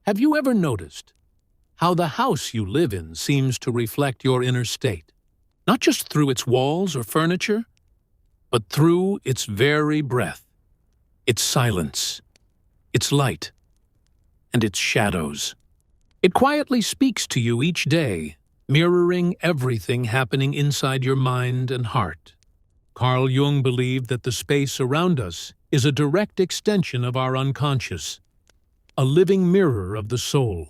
Have you ever noticed how the house you live in seems to reflect your inner state, not just through its walls or furniture, but through its very breath, its silence, its light, and its shadows? It quietly speaks to you each day, mirroring everything happening inside your mind and heart. Carl Jung believed that the space around us is a direct extension of our unconscious, a living mirror of the soul.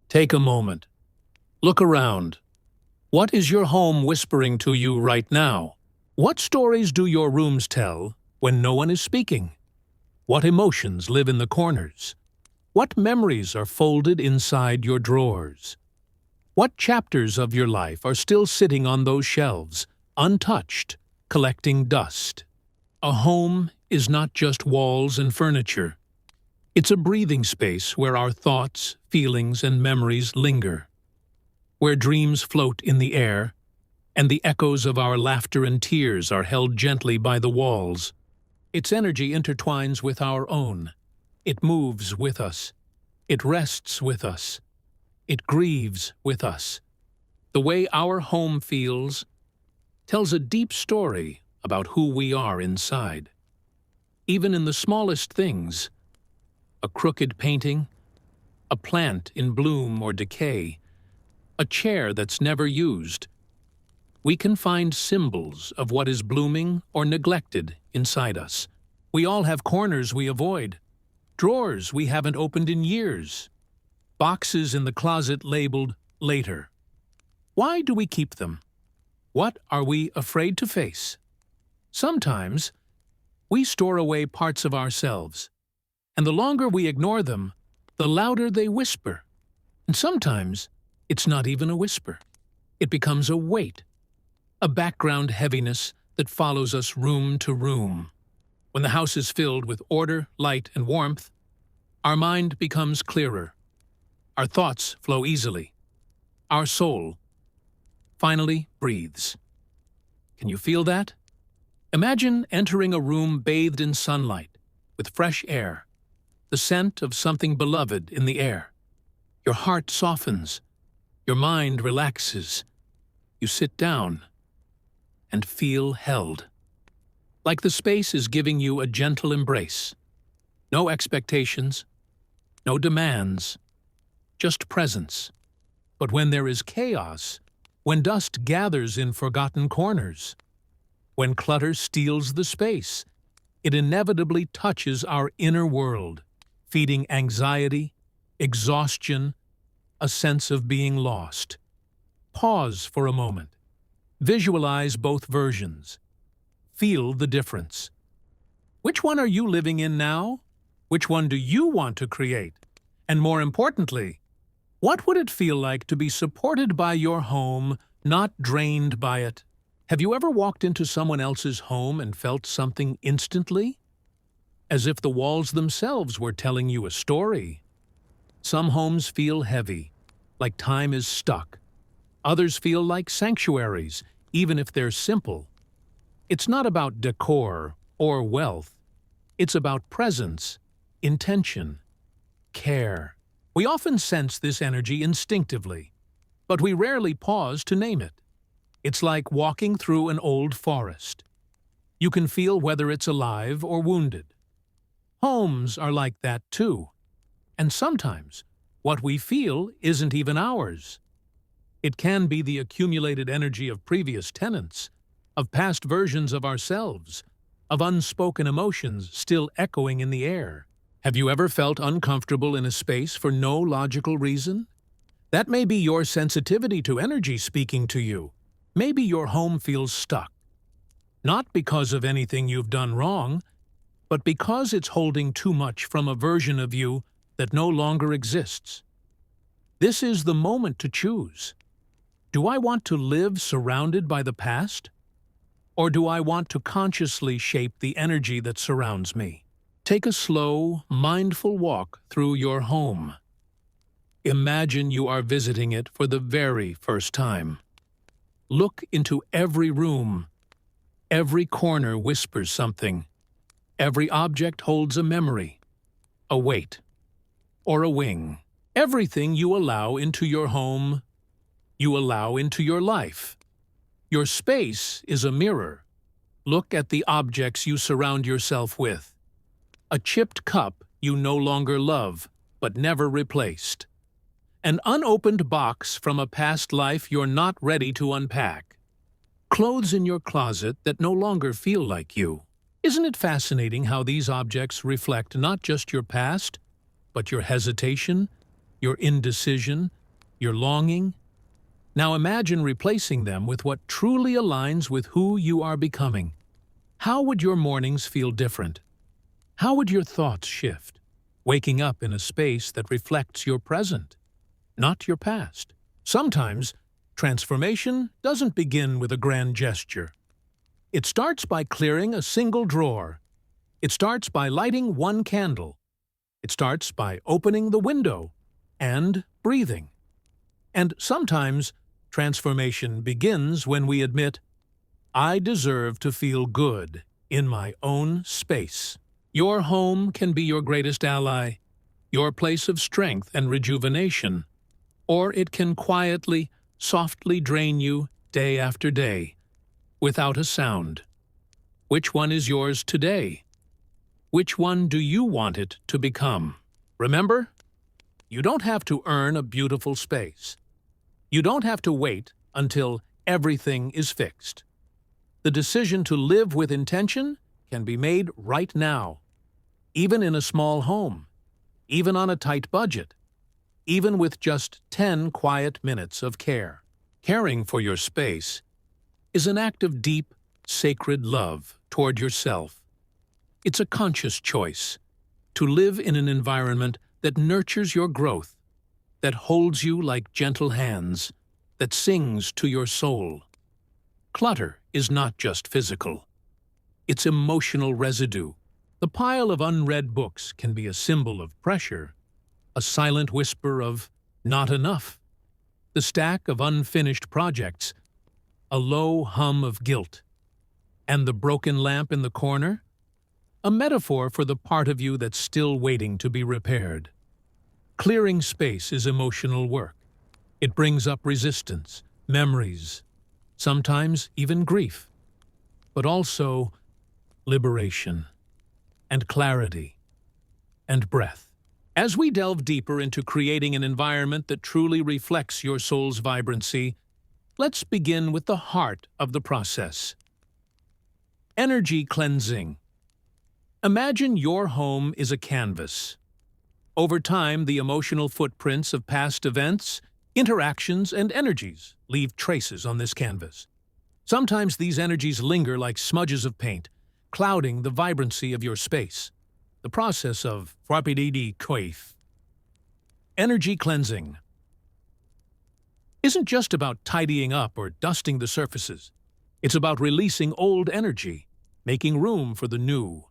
Take a moment. Look around. What is your home whispering to you right now? What stories do your rooms tell when no one is speaking? What emotions live in the corners? What memories are folded inside your drawers? What chapters of your life are still sitting on those shelves, untouched, collecting dust? A home is not just walls and furniture. It's a breathing space where our thoughts, feelings, and memories linger, where dreams float in the air, and the echoes of our laughter and tears are held gently by the walls. Its energy intertwines with our own. It moves with us. It rests with us. It grieves with us. The way our home feels tells a deep story about who we are inside. Even in the smallest things, a crooked painting, a plant in bloom or decay, a chair that's never used, we can find symbols of what is blooming or neglected inside us. We all have corners we avoid, drawers we haven't opened in years, boxes in the closet labeled later. Why do we keep them? What are we afraid to face? Sometimes we store away parts of ourselves, and the longer we ignore them, the louder they whisper. And sometimes it's not even a whisper. It becomes a weight, a background heaviness that follows us room to room. When the house is filled with order, light, and warmth, our mind becomes clearer. Our thoughts flow easily. Our soul finally breathes. Can you feel that? Imagine entering a room bathed in sunlight, with fresh air, the scent of something beloved in the air. Your heart softens, your mind relaxes. You sit down and feel held, like the space is giving you a gentle embrace. No expectations, no demands, just presence. But when there is chaos, when dust gathers in forgotten corners, when clutter steals the space, it inevitably touches our inner world, feeding anxiety, exhaustion, a sense of being lost. Pause for a moment. Visualize both versions. Feel the difference. Which one are you living in now? Which one do you want to create? And more importantly, what would it feel like to be supported by your home, not drained by it? Have you ever walked into someone else's home and felt something instantly? As if the walls themselves were telling you a story. Some homes feel heavy, like time is stuck. Others feel like sanctuaries, even if they're simple. It's not about decor or wealth. It's about presence, intention, care. We often sense this energy instinctively, but we rarely pause to name it. It's like walking through an old forest. You can feel whether it's alive or wounded. Homes are like that too. And sometimes, what we feel isn't even ours. It can be the accumulated energy of previous tenants, of past versions of ourselves, of unspoken emotions still echoing in the air. Have you ever felt uncomfortable in a space for no logical reason? That may be your sensitivity to energy speaking to you. Maybe your home feels stuck. Not because of anything you've done wrong, but because it's holding too much from a version of you that no longer exists. This is the moment to choose. Do I want to live surrounded by the past? Or do I want to consciously shape the energy that surrounds me? Take a slow, mindful walk through your home. Imagine you are visiting it for the very first time. Look into every room. Every corner whispers something. Every object holds a memory, a weight, or a wing. Everything you allow into your home, you allow into your life. Your space is a mirror. Look at the objects you surround yourself with. A chipped cup you no longer love, but never replaced. An unopened box from a past life you're not ready to unpack. Clothes in your closet that no longer feel like you. Isn't it fascinating how these objects reflect not just your past, but your hesitation, your indecision, your longing? Now imagine replacing them with what truly aligns with who you are becoming. How would your mornings feel different? How would your thoughts shift, waking up in a space that reflects your present, not your past? Sometimes, transformation doesn't begin with a grand gesture. It starts by clearing a single drawer. It starts by lighting one candle. It starts by opening the window and breathing. And sometimes, transformation begins when we admit, I deserve to feel good in my own space. Your home can be your greatest ally, your place of strength and rejuvenation, or it can quietly, softly drain you day after day, without a sound. Which one is yours today? Which one do you want it to become? Remember, you don't have to earn a beautiful space. You don't have to wait until everything is fixed. The decision to live with intention can be made right now, even in a small home, even on a tight budget, even with just 10 quiet minutes of care. Caring for your space is an act of deep, sacred love toward yourself. It's a conscious choice to live in an environment that nurtures your growth, that holds you like gentle hands, that sings to your soul. Clutter is not just physical. It's emotional residue. The pile of unread books can be a symbol of pressure, a silent whisper of not enough. The stack of unfinished projects, a low hum of guilt. And the broken lamp in the corner, a metaphor for the part of you that's still waiting to be repaired. Clearing space is emotional work. It brings up resistance, memories, sometimes even grief, but also liberation and clarity and breath. As we delve deeper into creating an environment that truly reflects your soul's vibrancy, let's begin with the heart of the process. Energy cleansing. Imagine your home is a canvas. Over time, the emotional footprints of past events, interactions, and energies leave traces on this canvas. Sometimes these energies linger like smudges of paint, clouding the vibrancy of your space. The process of coif. Energy cleansing isn't just about tidying up or dusting the surfaces. It's about releasing old energy, making room for the new,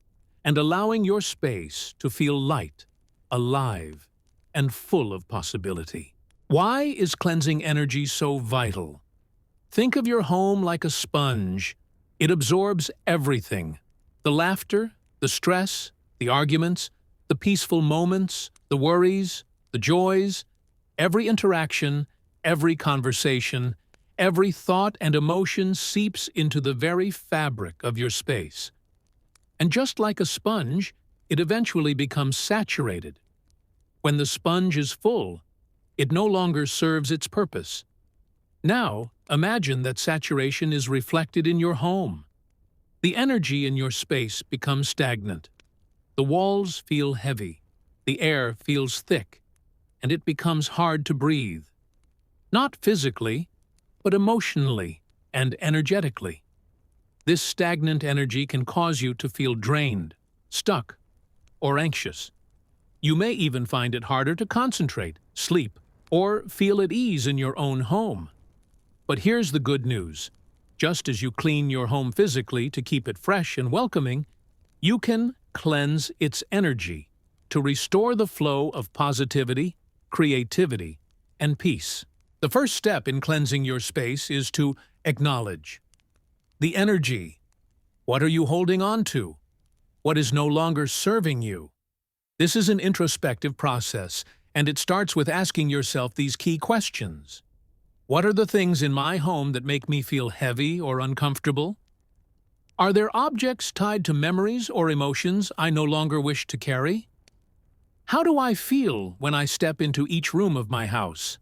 and allowing your space to feel light, alive, and full of possibility. Why is cleansing energy so vital? Think of your home like a sponge. It absorbs everything: the laughter, the stress, the arguments, the peaceful moments, the worries, the joys, every interaction, every conversation, every thought and emotion seeps into the very fabric of your space. And just like a sponge, it eventually becomes saturated. When the sponge is full, it no longer serves its purpose. Now, imagine that saturation is reflected in your home. The energy in your space becomes stagnant. The walls feel heavy, the air feels thick, and it becomes hard to breathe. Not physically, but emotionally and energetically. This stagnant energy can cause you to feel drained, stuck, or anxious. You may even find it harder to concentrate, sleep, or feel at ease in your own home. But here's the good news. Just as you clean your home physically to keep it fresh and welcoming, you can cleanse its energy to restore the flow of positivity, creativity, and peace. The first step in cleansing your space is to acknowledge the energy. What are you holding on to? What is no longer serving you? This is an introspective process, And it starts with asking yourself these key questions. What are the things in my home that make me feel heavy or uncomfortable? Are there objects tied to memories or emotions I no longer wish to carry? How do I feel when I step into each room of my house?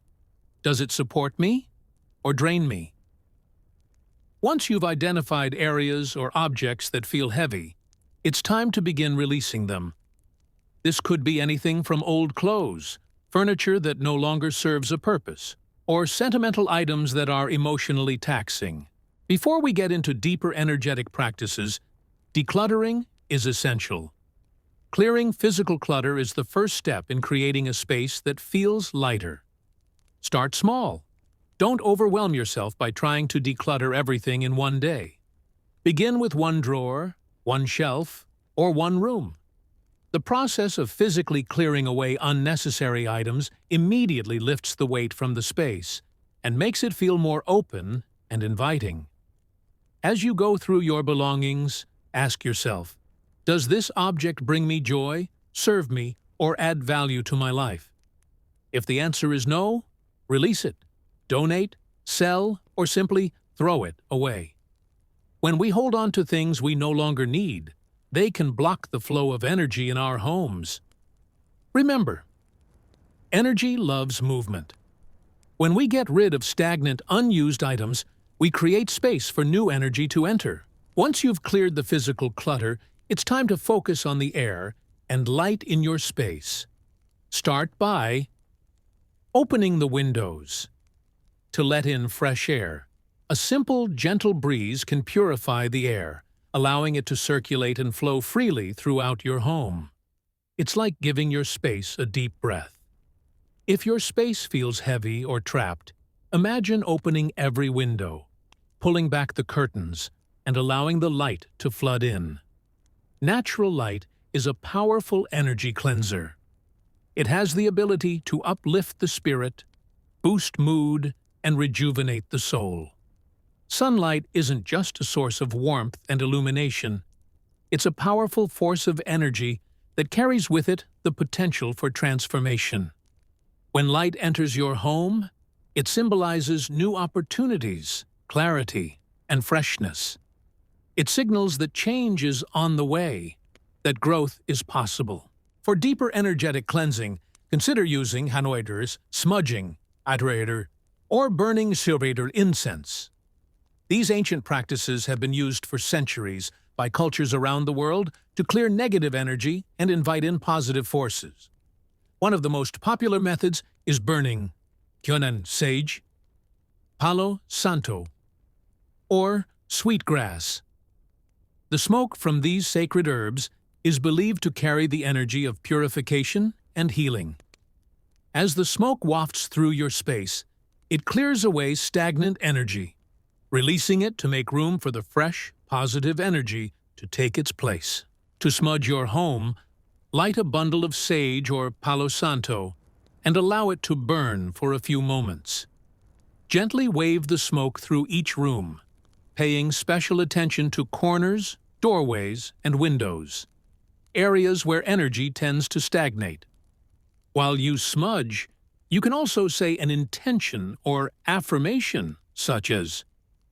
Does it support me or drain me? Once you've identified areas or objects that feel heavy, it's time to begin releasing them. This could be anything from old clothes, furniture that no longer serves a purpose, or sentimental items that are emotionally taxing. Before we get into deeper energetic practices, decluttering is essential. Clearing physical clutter is the first step in creating a space that feels lighter. Start small. Don't overwhelm yourself by trying to declutter everything in one day. Begin with one drawer, one shelf, or one room. The process of physically clearing away unnecessary items immediately lifts the weight from the space and makes it feel more open and inviting. As you go through your belongings, ask yourself, does this object bring me joy, serve me, or add value to my life? If the answer is no, release it, donate, sell, or simply throw it away. When we hold on to things we no longer need, they can block the flow of energy in our homes. Remember, energy loves movement. When we get rid of stagnant, unused items, we create space for new energy to enter. Once you've cleared the physical clutter, it's time to focus on the air and light in your space. Start by opening the windows to let in fresh air. A simple, gentle breeze can purify the air, allowing it to circulate and flow freely throughout your home. It's like giving your space a deep breath. If your space feels heavy or trapped, imagine opening every window, pulling back the curtains, and allowing the light to flood in. Natural light is a powerful energy cleanser. It has the ability to uplift the spirit, boost mood, and rejuvenate the soul. Sunlight isn't just a source of warmth and illumination. It's a powerful force of energy that carries with it the potential for transformation. When light enters your home, it symbolizes new opportunities, clarity, and freshness. It signals that change is on the way, that growth is possible. For deeper energetic cleansing, consider using Hanoiders, smudging, Adreader, or burning Silvader incense. These ancient practices have been used for centuries by cultures around the world to clear negative energy and invite in positive forces. One of the most popular methods is burning Kyonan sage, Palo Santo, or sweetgrass. The smoke from these sacred herbs is believed to carry the energy of purification and healing. As the smoke wafts through your space, it clears away stagnant energy, releasing it to make room for the fresh, positive energy to take its place. To smudge your home, light a bundle of sage or Palo Santo and allow it to burn for a few moments. Gently wave the smoke through each room, paying special attention to corners, doorways, and windows, areas where energy tends to stagnate. While you smudge, you can also say an intention or affirmation, such as,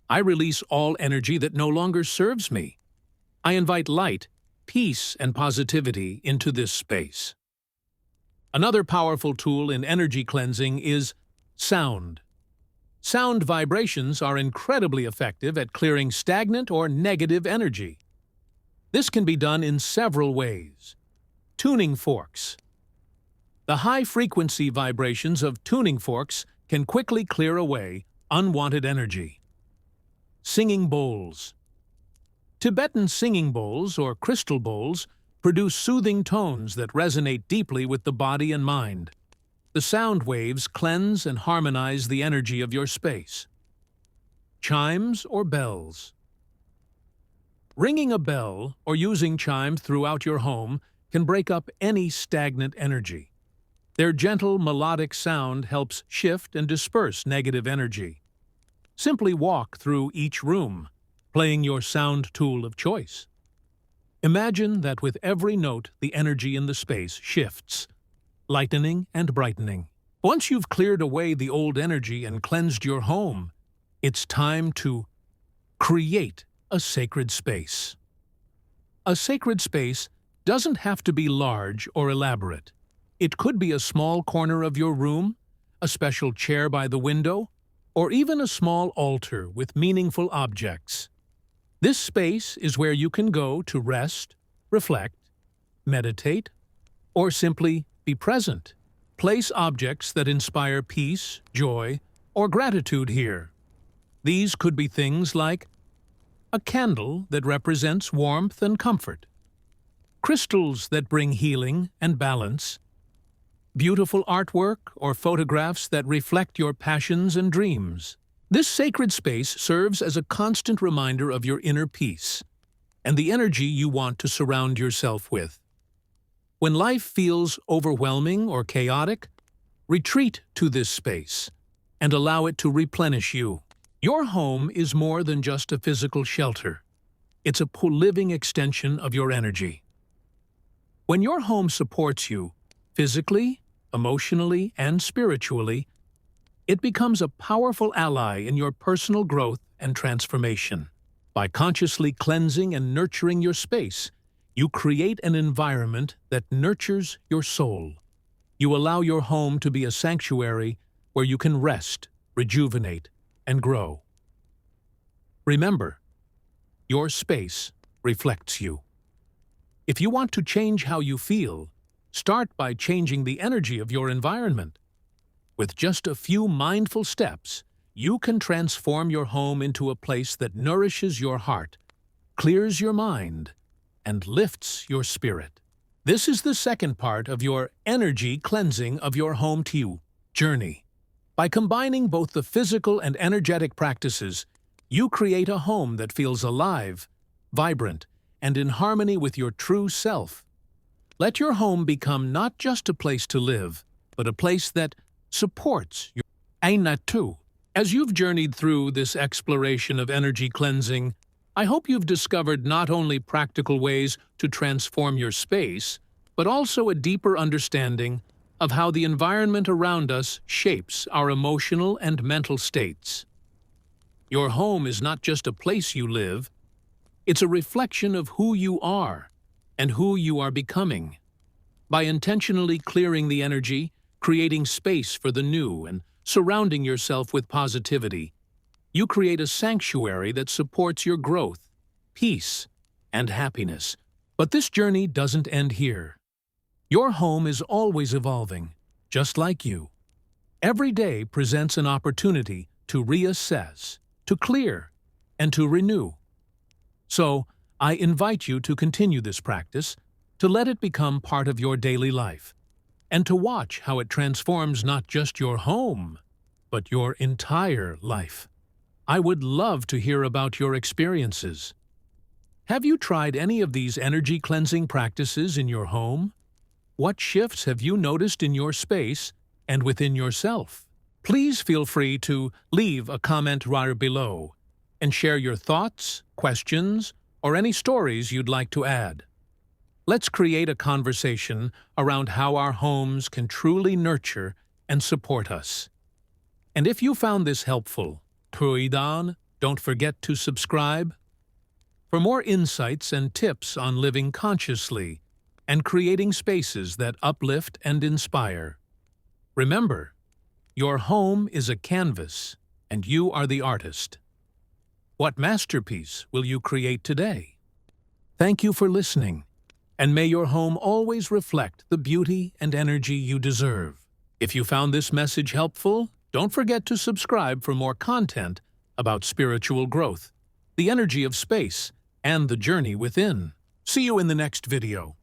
I release all energy that no longer serves me. I invite light, peace, and positivity into this space. Another powerful tool in energy cleansing is sound. Sound vibrations are incredibly effective at clearing stagnant or negative energy. This can be done in several ways. Tuning forks. The high-frequency vibrations of tuning forks can quickly clear away unwanted energy. Singing bowls. Tibetan singing bowls or crystal bowls produce soothing tones that resonate deeply with the body and mind. The sound waves cleanse and harmonize the energy of your space. Chimes or bells. Ringing a bell or using chimes throughout your home can break up any stagnant energy. Their gentle, melodic sound helps shift and disperse negative energy. Simply walk through each room, playing your sound tool of choice. Imagine that with every note, the energy in the space shifts. lightening and brightening. Once you've cleared away the old energy and cleansed your home, it's time to create a sacred space. A sacred space doesn't have to be large or elaborate. It could be a small corner of your room, a special chair by the window, or even a small altar with meaningful objects. This space is where you can go to rest, reflect, meditate, or simply be present. Place objects that inspire peace, joy, or gratitude here. These could be things like a candle that represents warmth and comfort, crystals that bring healing and balance, beautiful artwork or photographs that reflect your passions and dreams. This sacred space serves as a constant reminder of your inner peace and the energy you want to surround yourself with. When life feels overwhelming or chaotic, retreat to this space and allow it to replenish you. Your home is more than just a physical shelter. It's a living extension of your energy. When your home supports you, physically, emotionally, and spiritually, it becomes a powerful ally in your personal growth and transformation. By consciously cleansing and nurturing your space, you create an environment that nurtures your soul. You allow your home to be a sanctuary where you can rest, rejuvenate, and grow. Remember, your space reflects you. If you want to change how you feel, start by changing the energy of your environment. With just a few mindful steps, you can transform your home into a place that nourishes your heart, clears your mind, and lifts your spirit. This is the second part of your energy cleansing of your home to you journey. By combining both the physical and energetic practices, you create a home that feels alive, vibrant, and in harmony with your true self. Let your home become not just a place to live, but a place that supports your Ainatu. As you've journeyed through this exploration of energy cleansing, I hope you've discovered not only practical ways to transform your space, but also a deeper understanding of how the environment around us shapes our emotional and mental states. Your home is not just a place you live, it's a reflection of who you are and who you are becoming. By intentionally clearing the energy, creating space for the new, and surrounding yourself with positivity, you create a sanctuary that supports your growth, peace, and happiness. But this journey doesn't end here. Your home is always evolving, just like you. Every day presents an opportunity to reassess, to clear, and to renew. So, I invite you to continue this practice, to let it become part of your daily life, and to watch how it transforms not just your home, but your entire life. I would love to hear about your experiences. Have you tried any of these energy cleansing practices in your home? What shifts have you noticed in your space and within yourself? Please feel free to leave a comment right below and share your thoughts, questions, or any stories you'd like to add. Let's create a conversation around how our homes can truly nurture and support us. And if you found this helpful, don't forget to subscribe. For more insights and tips on living consciously and creating spaces that uplift and inspire. Remember, your home is a canvas, and you are the artist. What masterpiece will you create today? Thank you for listening, and may your home always reflect the beauty and energy you deserve. If you found this message helpful, don't forget to subscribe for more content about spiritual growth, the energy of space, and the journey within. See you in the next video.